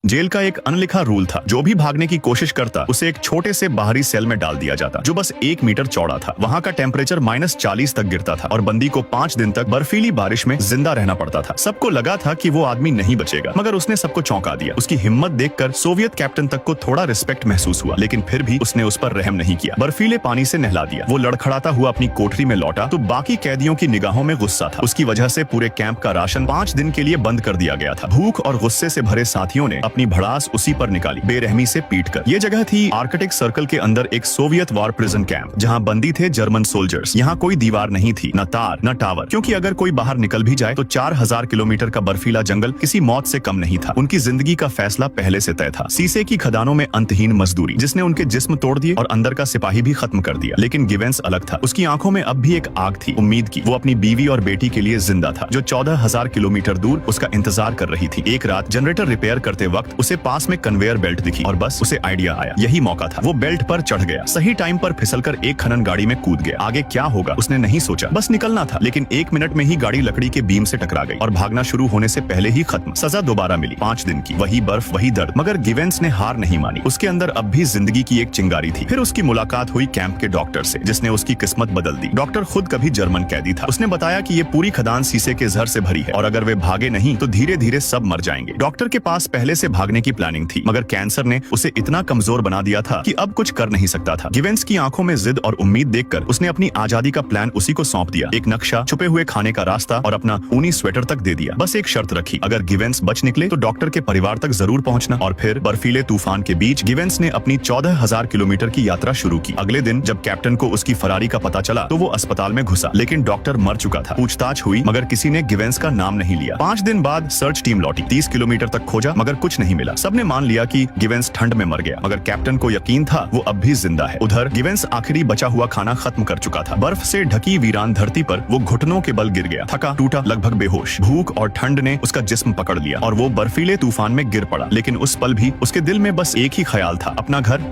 Jail का एक अनलिखा rule था। जो भी भागने की कोशिश करता उसे एक छोटे से बाहरी सेल में डाल दिया जाता जो बस 1 मीटर चौड़ा था। वहाँ का टेम्परेचर -40 तक गिरता था और बंदी को 5 दिन तक बर्फीली बारिश में जिंदा रहना पड़ता था। सबको लगा था कि वो आदमी नहीं बचेगा, मगर उसने सबको चौंका दिया। उसकी हिम्मत देखकर सोवियत कैप्टन तक को थोड़ा रिस्पेक्ट महसूस हुआ, लेकिन फिर भी उसने उस पर रहम नहीं किया। बर्फीले पानी से नहला दिया। वो लड़खड़ाता हुआ अपनी कोठरी में लौटा तो बाकी कैदियों की निगाहों में गुस्सा था। उसकी वजह से पूरे कैंप का राशन 5 दिन के लिए बंद कर दिया गया था। भूख और गुस्से से भरे साथियों ने अपनी भड़ास उसी पर निकाली, बेरहमी से पीटकर। ये जगह थी आर्कटिक सर्कल के अंदर एक सोवियत वॉर प्रिजन कैंप, जहां बंदी थे जर्मन सोल्जर्स। यहाँ कोई दीवार नहीं थी, न तार न टावर, क्योंकि अगर कोई बाहर निकल भी जाए तो 4000 किलोमीटर का बर्फीला जंगल किसी मौत से कम नहीं था। उनकी जिंदगी का फैसला पहले से तय था। शीशे की खदानों में अंतहीन मजदूरी, जिसने उनके जिस्म तोड़ दिए और अंदर का सिपाही भी खत्म कर दिया। लेकिन गिवेंस अलग था। उसकी आंखों में अब भी एक आग थी, उम्मीद की। वो अपनी बीवी और बेटी के लिए जिंदा था, जो 14,000 किलोमीटर दूर उसका इंतजार कर रही थी। एक रात जनरेटर रिपेयर करते वक्त उसे पास में कन्वेयर बेल्ट दिखी और बस उसे आइडिया आया। यही मौका था। वो बेल्ट पर चढ़ गया, सही टाइम पर फिसलकर एक खनन गाड़ी में कूद गया। आगे क्या होगा उसने नहीं सोचा, बस निकलना था। लेकिन 1 मिनट में ही गाड़ी लकड़ी के बीम से टकरा गई और भागना शुरू होने से पहले ही खत्म। सजा दोबारा मिली, 5 दिन की, वही बर्फ वही दर्द। मगर गिवेंस ने हार नहीं मानी। उसके अंदर अब भी जिंदगी की एक चिंगारी थी। फिर उसकी मुलाकात हुई कैंप के डॉक्टर से, जिसने उसकी किस्मत बदल दी। डॉक्टर खुद कभी जर्मन कैदी था। उसने बताया कि ये पूरी खदान शीशे के जहर से भरी है और अगर वे भागे नहीं तो धीरे धीरे सब मर जाएंगे। डॉक्टर के पास पहले से भागने की प्लानिंग थी, मगर कैंसर ने उसे इतना कमजोर बना दिया था कि अब कुछ कर नहीं सकता था। गिवेंस की आंखों में जिद और उम्मीद देखकर उसने अपनी आजादी का प्लान उसी को सौंप दिया। एक नक्शा, छुपे हुए खाने का रास्ता और अपना ऊनी स्वेटर तक दे दिया। बस एक शर्त रखी, अगर गिवेंस बच निकले तो डॉक्टर के परिवार तक जरूर पहुंचना। और फिर बर्फीले तूफान के बीच गिवेंस ने अपनी 14,000 किलोमीटर की यात्रा शुरू की। अगले दिन जब कैप्टन को उसकी फरारी का पता चला तो वो अस्पताल में घुसा, लेकिन डॉक्टर मर चुका था। पूछताछ हुई मगर किसी ने गिवेंस का नाम नहीं लिया। 5 दिन बाद सर्च टीम लौटी। 30 किलोमीटर तक खोजा मगर कुछ नहीं मिला। सबने मान लिया कि गिवेंस ठंड में मर गया, मगर कैप्टन को यकीन था वो अब भी जिंदा है। उधर गिवेंस आखिरी बचा हुआ खाना खत्म कर चुका था। बर्फ से ढकी वीरान धरती पर वो घुटनों के बल गिर गया, थका टूटा, लगभग बेहोश। भूख और ठंड ने उसका जिस्म पकड़ लिया और वो बर्फीले तूफान में गिर पड़ा। लेकिन उस पल भी उसके दिल में बस एक ही ख्याल था, अपना घर।